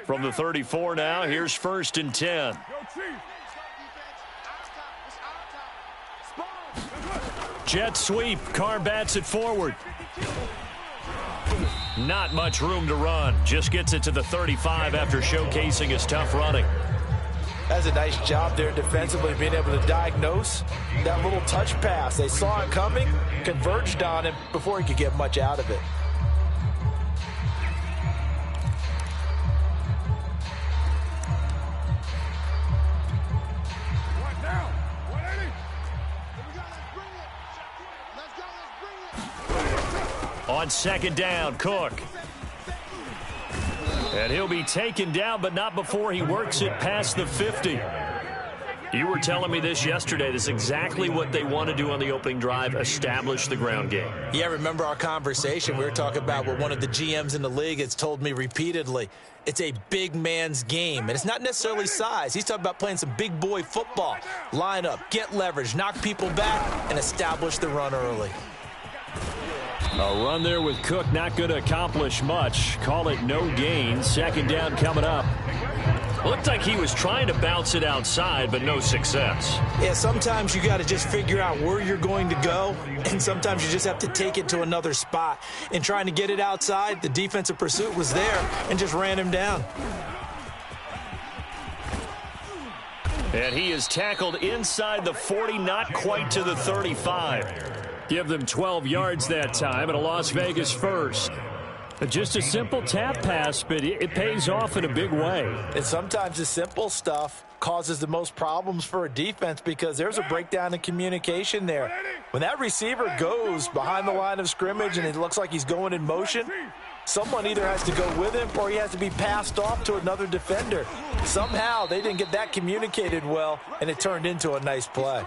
From the 34 now, here's 1st and 10. Jet sweep. Carr bats it forward. Not much room to run. Just gets it to the 35 after showcasing his tough running. That's a nice job there defensively, being able to diagnose that little touch pass. They saw it coming, converged on him before he could get much out of it. On 2nd down, Cook. And he'll be taken down, but not before he works it past the 50. You were telling me this yesterday. This is exactly what they want to do on the opening drive, establish the ground game. Yeah, remember our conversation. We were talking about what one of the GMs in the league has told me repeatedly. It's a big man's game, and it's not necessarily size. He's talking about playing some big boy football. Line up, get leverage, knock people back, and establish the run early. A run there with Cook not going to accomplish much. Call it no gain. 2nd down coming up. Looked like he was trying to bounce it outside, but no success. Yeah, sometimes you got to just figure out where you're going to go, and sometimes you just have to take it to another spot. In trying to get it outside, the defensive pursuit was there and just ran him down. And he is tackled inside the 40, not quite to the 35. Give them 12 yards that time and a Las Vegas first. Just a simple tap pass, but it pays off in a big way. And sometimes the simple stuff causes the most problems for a defense because there's a breakdown in communication there. When that receiver goes behind the line of scrimmage and it looks like he's going in motion, someone either has to go with him or he has to be passed off to another defender. Somehow they didn't get that communicated well, and it turned into a nice play.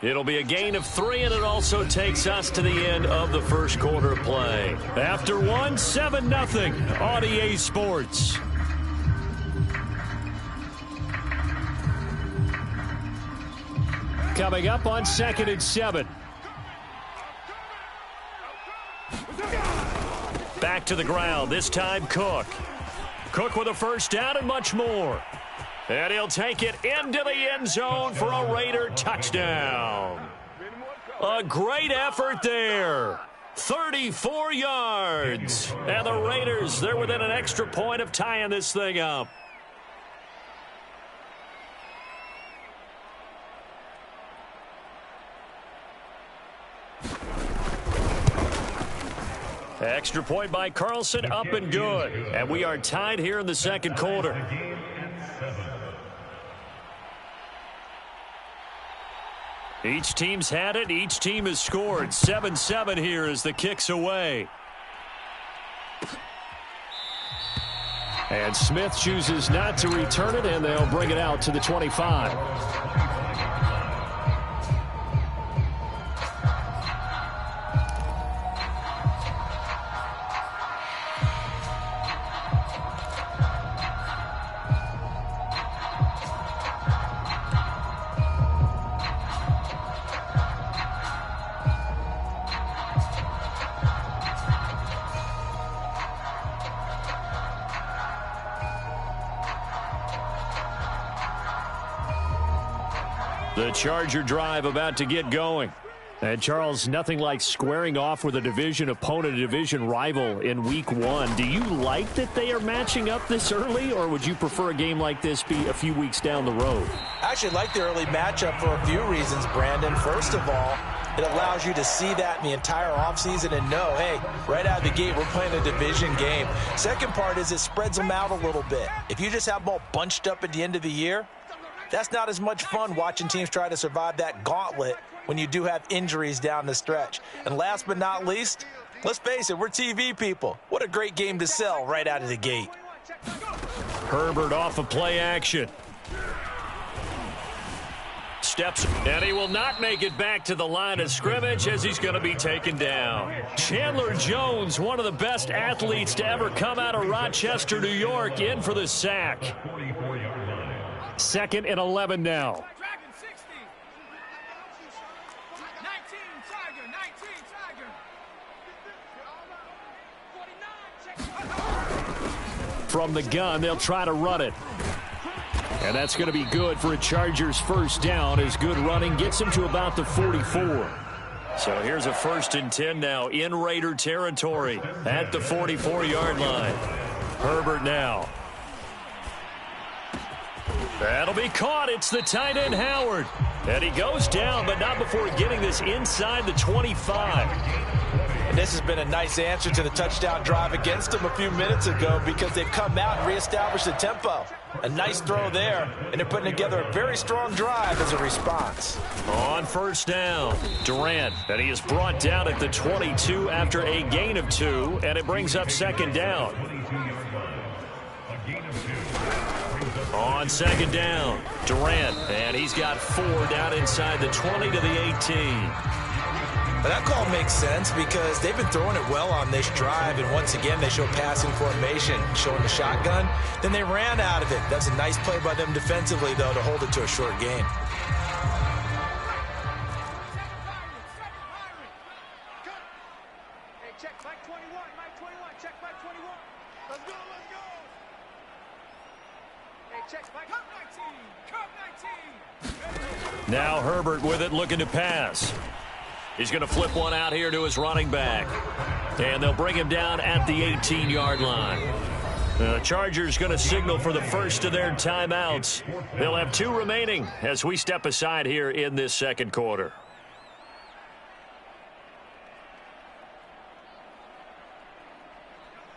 It'll be a gain of 3, and it also takes us to the end of the first quarter play. After 1, 7-0 on EA Sports. Coming up on 2nd and 7. Back to the ground, this time Cook. Cook with a 1st down and much more. And he'll take it into the end zone for a Raider touchdown. A great effort there. 34 yards. And the Raiders, they're within an extra point of tying this thing up. Extra point by Carlson, up and good. And we are tied here in the 2nd quarter. Each team's had it. Each team has scored. 7-7 here as the kick's away. And Smith chooses not to return it, and they'll bring it out to the 25. The Charger drive about to get going. And, Charles, nothing like squaring off with a division opponent, a division rival in Week 1. Do you like that they are matching up this early, or would you prefer a game like this be a few weeks down the road? I actually like the early matchup for a few reasons, Brandon. First of all, it allows you to see that in the entire offseason and know, hey, right out of the gate, we're playing a division game. Second part is it spreads them out a little bit. If you just have them all bunched up at the end of the year, that's not as much fun watching teams try to survive that gauntlet when you do have injuries down the stretch. And last but not least, let's face it, we're TV people. What a great game to sell right out of the gate. Herbert off of play action. Steps, and he will not make it back to the line of scrimmage as he's going to be taken down. Chandler Jones, one of the best athletes to ever come out of Rochester, New York, in for the sack. 2nd and 11 now. From the gun, they'll try to run it. And that's going to be good for a Chargers first down, as good running gets them to about the 44. So here's a 1st and 10 now in Raider territory at the 44-yard line. Herbert now. That'll be caught. It's the tight end, Howard. And he goes down, but not before getting this inside the 25. And this has been a nice answer to the touchdown drive against them a few minutes ago, because they've come out and reestablished the tempo. A nice throw there, and they're putting together a very strong drive as a response. On 1st down, Durant, and he is brought down at the 22 after a gain of 2, and it brings up 2nd down. On 2nd down, Durant, and he's got 4 down inside the 20 to the 18. But that call makes sense because they've been throwing it well on this drive, and once again they show passing formation, showing the shotgun. Then they ran out of it. That's a nice play by them defensively, though, to hold it to a short gain. Now Herbert with it, looking to pass. He's going to flip one out here to his running back. And they'll bring him down at the 18-yard line. The Chargers going to signal for the first of their timeouts. They'll have 2 remaining as we step aside here in this 2nd quarter.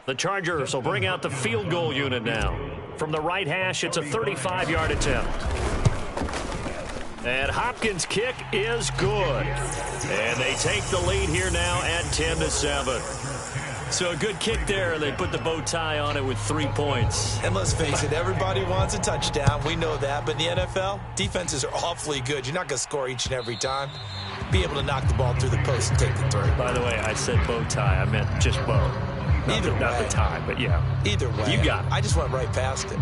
The Chargers will bring out the field goal unit now. From the right hash, it's a 35-yard attempt. And Hopkins' kick is good. And they take the lead here now at 10-7. So a good kick there, and they put the bow tie on it with 3 points. And let's face it, everybody wants a touchdown. We know that. But in the NFL, defenses are awfully good. You're not going to score each and every time. Be able to knock the ball through the post and take the 3. By the way, I said bow tie. I meant just bow. Not the tie, but yeah. Either way. You got it. I just went right past it.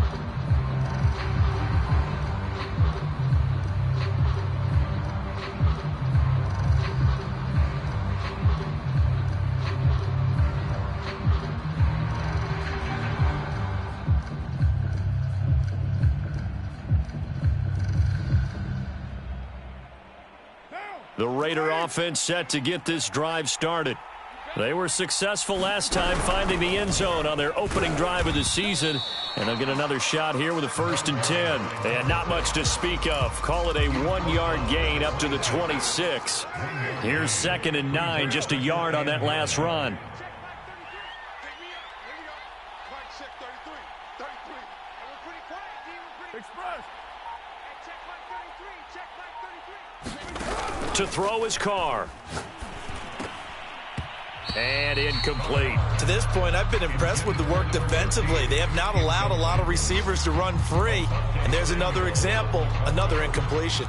The Raider offense set to get this drive started. They were successful last time finding the end zone on their opening drive of the season. And they'll get another shot here with a 1st and 10. And not much to speak of. Call it a 1-yard gain up to the 26. Here's 2nd and 9, just a yard on that last run. To throw his car. And incomplete. To this point, I've been impressed with the work defensively. They have not allowed a lot of receivers to run free. And there's another example, another incompletion.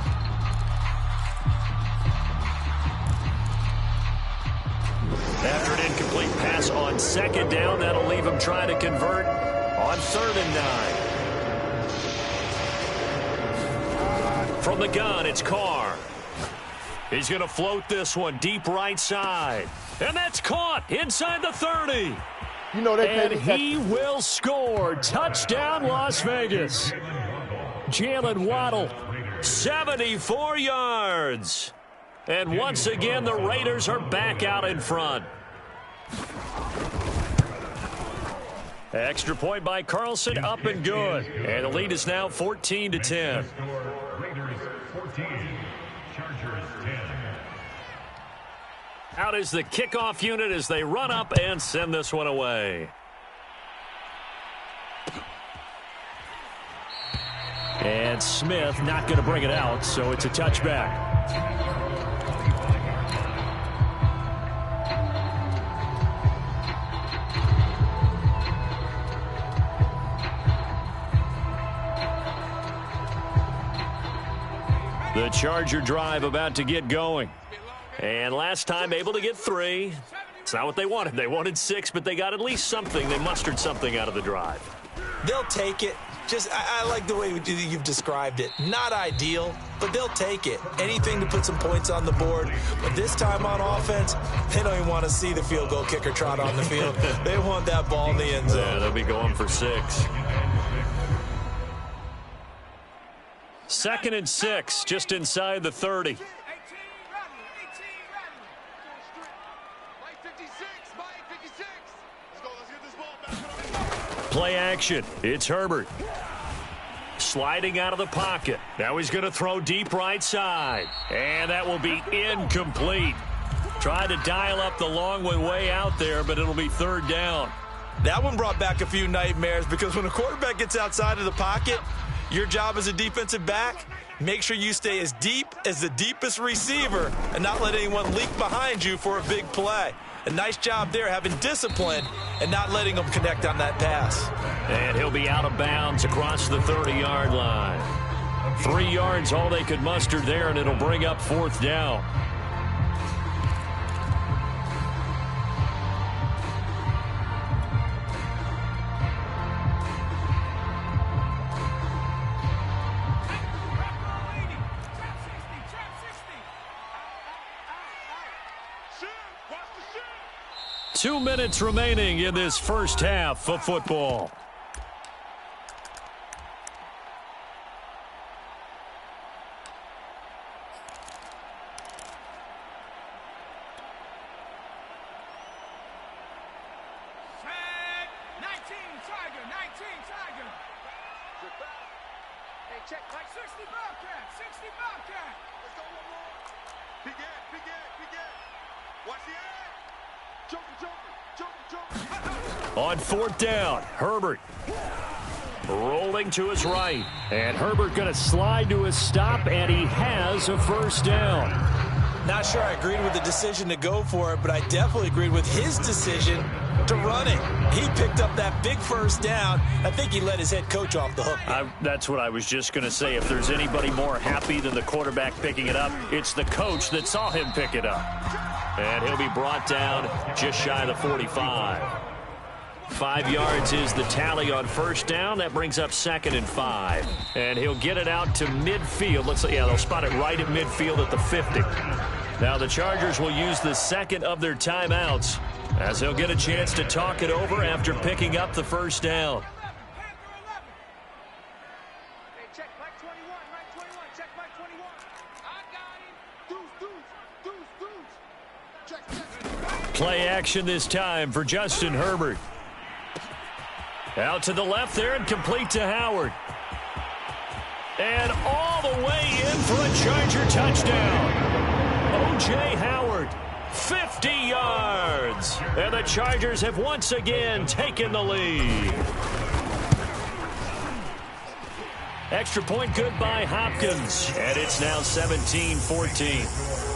After an incomplete pass on 2nd down, that'll leave him trying to convert on 3rd and 9. From the gun, it's Carr. He's going to float this one deep right side. And that's caught inside the 30. You know they and he will score. Touchdown, Las Vegas. Jalen Waddle, 74 yards. And once again, the Raiders are back out in front. Extra point by Carlson, up and good. And the lead is now 14-10. Out is the kickoff unit as they run up and send this one away. And Smith not going to bring it out, so it's a touchback. The Charger drive about to get going. And last time able to get 3. It's not what they wanted. They wanted 6, but they got at least something. They mustered something out of the drive. They'll take it. I like the way you've described it. Not ideal, but they'll take it. Anything to put some points on the board. But this time on offense, they don't even want to see the field goal kicker trot on the field. They want that ball in the end zone. Yeah, they'll be going for 6. 2nd and 6, just inside the 30. Play action. It's Herbert. Sliding out of the pocket. Now he's going to throw deep right side. And that will be incomplete. Tried to dial up the long way out there, but it'll be 3rd down. That one brought back a few nightmares because when a quarterback gets outside of the pocket, your job as a defensive back, make sure you stay as deep as the deepest receiver and not let anyone leak behind you for a big play. A nice job there having discipline and not letting them connect on that pass. And he'll be out of bounds across the 30-yard line. 3 yards, all they could muster there, and it'll bring up 4th down. Two minutes remaining in this first half of football. On 4th down, Herbert rolling to his right. And Herbert going to slide to his stop, and he has a 1st down. Not sure I agreed with the decision to go for it, but I definitely agreed with his decision to run it. He picked up that big 1st down. I think he let his head coach off the hook. That's what I was just going to say. If there's anybody more happy than the quarterback picking it up, it's the coach that saw him pick it up. And he'll be brought down just shy of the 45. 5 yards is the tally on 1st down. That brings up 2nd and 5. And he'll get it out to midfield. They'll spot it right at midfield at the 50. Now the Chargers will use the 2nd of their timeouts as they'll get a chance to talk it over after picking up the 1st down. Play action this time for Justin Herbert. Out to the left there and complete to Howard. And all the way in for a Charger touchdown. O.J. Howard, 50 yards. And the Chargers have once again taken the lead. Extra point good by Hopkins. And it's now 17-14.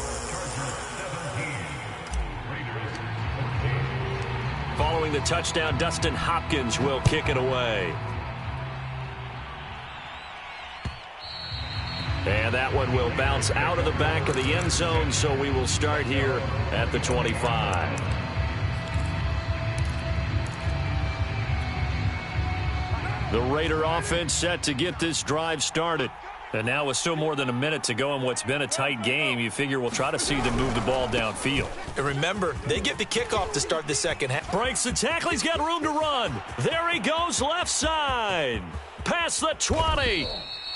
Following the touchdown, Dustin Hopkins will kick it away. And that one will bounce out of the back of the end zone, so we will start here at the 25. The Raider offense set to get this drive started. And now with still more than a minute to go in what's been a tight game, you figure we'll try to see them move the ball downfield. And remember, they get the kickoff to start the 2nd half. Breaks the tackle. He's got room to run. There he goes, left side. Past the 20.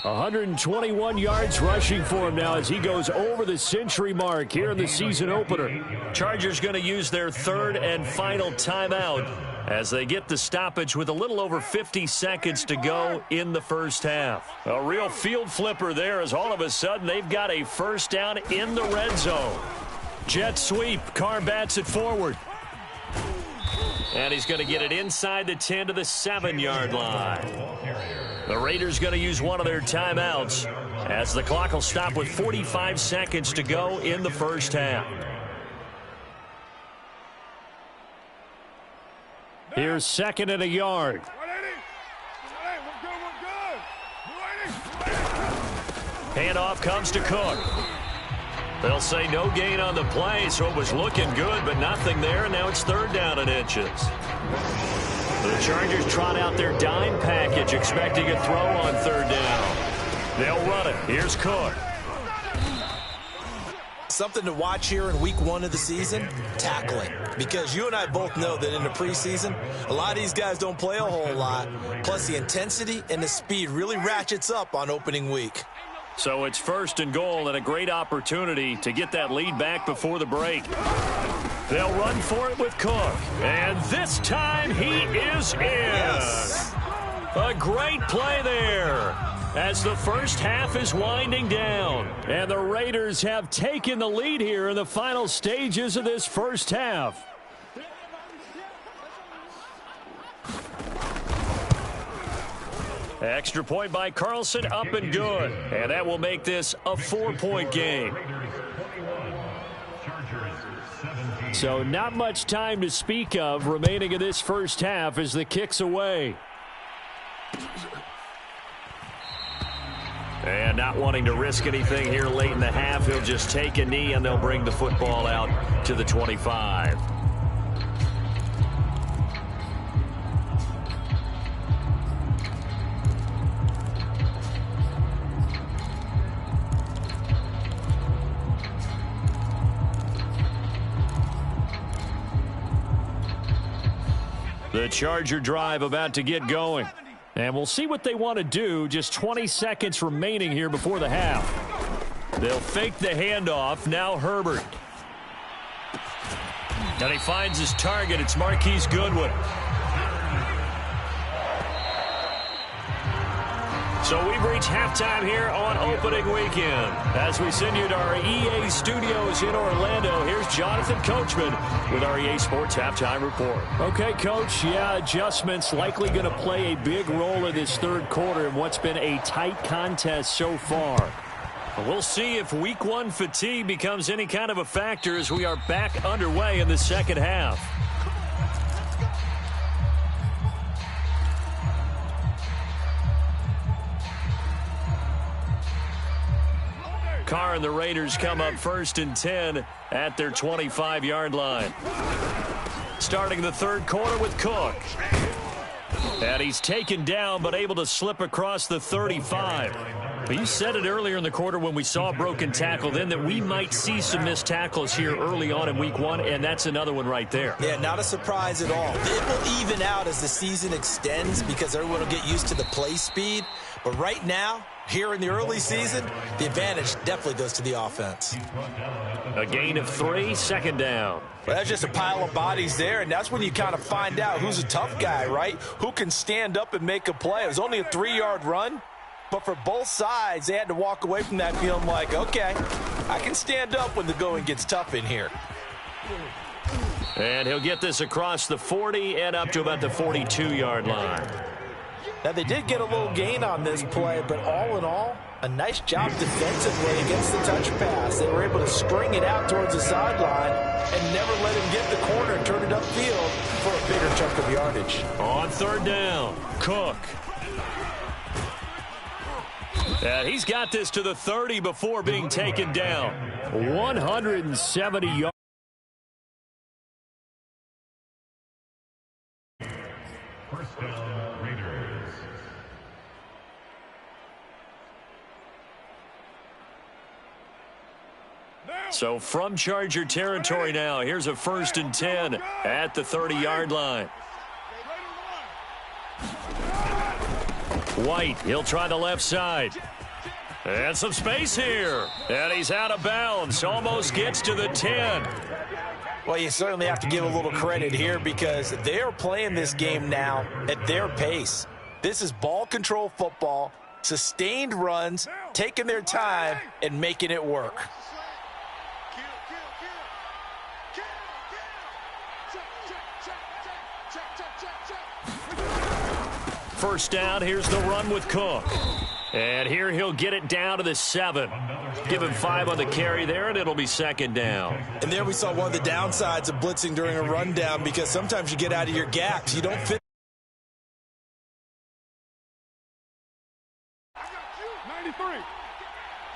121 yards rushing for him now as he goes over the century mark here in the season opener. Chargers going to use their 3rd and final timeout as they get the stoppage with a little over 50 seconds to go in the first half. A real field flipper there as all of a sudden they've got a 1st down in the red zone. Jet sweep. Carr bats it forward. And he's going to get it inside the 10 to the 7-yard line. The Raiders going to use one of their timeouts as the clock will stop with 45 seconds to go in the first half. Here's 2nd and a yard. Handoff comes to Cook. They'll say no gain on the play, so it was looking good, but nothing there, and now it's 3rd down and inches. The The Chargers trot out their dime package, expecting a throw on third down. They'll run it. Here's Cook. Something to watch here in week 1 of the season, tackling. Because you and I both know that in the preseason, a lot of these guys don't play a whole lot. Plus, the intensity and the speed really ratchets up on opening week. So it's first and goal and a great opportunity to get that lead back before the break. They'll run for it with Cook. And this time he is in. Yes. A great play there as the first half is winding down. And the Raiders have taken the lead here in the final stages of this first half. Extra point by Carlson, up and good. And that will make this a 4-point game. So not much time to speak of remaining in this first half as the kick's away. And not wanting to risk anything here late in the half, he'll just take a knee and they'll bring the football out to the 25. The Charger drive about to get going. And we'll see what they want to do. Just 20 seconds remaining here before the half. They'll fake the handoff. Now Herbert. And he finds his target. It's Marquise Goodwin. So we've reached halftime here on opening weekend. As we send you to our EA studios in Orlando, here's Jonathan Coachman with our EA Sports Halftime Report. Okay, Coach, adjustments likely going to play a big role in this third quarter in what's been a tight contest so far. We'll see if week 1 fatigue becomes any kind of a factor as we are back underway in the second half. Carr and the Raiders come up first and 10 at their 25-yard line. Starting the third quarter with Cook. And he's taken down but able to slip across the 35. But you said it earlier in the quarter when we saw a broken tackle then that we might see some missed tackles here early on in week 1, and that's another one right there. Yeah, not a surprise at all. It will even out as the season extends because everyone will get used to the play speed. But right now, here in the early season, the advantage definitely goes to the offense. A gain of 3, second down. Well, that's just a pile of bodies there, and that's when you kind of find out who's a tough guy, right? Who can stand up and make a play. It was only a 3-yard run, but for both sides, they had to walk away from that feeling like, okay, I can stand up when the going gets tough in here. And he'll get this across the 40 and up to about the 42-yard line. Now, they did get a little gain on this play, but all in all, a nice job defensively against the touch pass. They were able to string it out towards the sideline and never let him get the corner and turn it upfield for a bigger chunk of yardage. On third down, Cook. And he's got this to the 30 before being taken down. 170 yards. First down, Raiders. So from Charger territory now, here's a first and 10 at the 30-yard line. White, he'll try the left side. And some space here. And he's out of bounds. Almost gets to the 10. Well, you certainly have to give a little credit here because they're playing this game now at their pace. This is ball control football, sustained runs, taking their time, and making it work. First down, here's the run with Cook. And here he'll get it down to the 7. Give him 5 on the carry there, and it'll be second down. And there we saw one of the downsides of blitzing during a rundown because sometimes you get out of your gaps. You don't fit.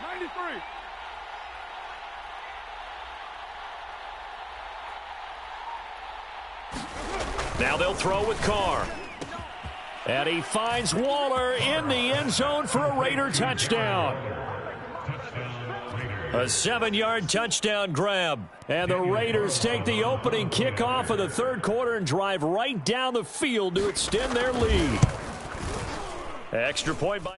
93. Now they'll throw with Carr. And he finds Waller in the end zone for a Raider touchdown. A 7-yard touchdown grab. And the Raiders take the opening kickoff of the third quarter and drive right down the field to extend their lead. Extra point by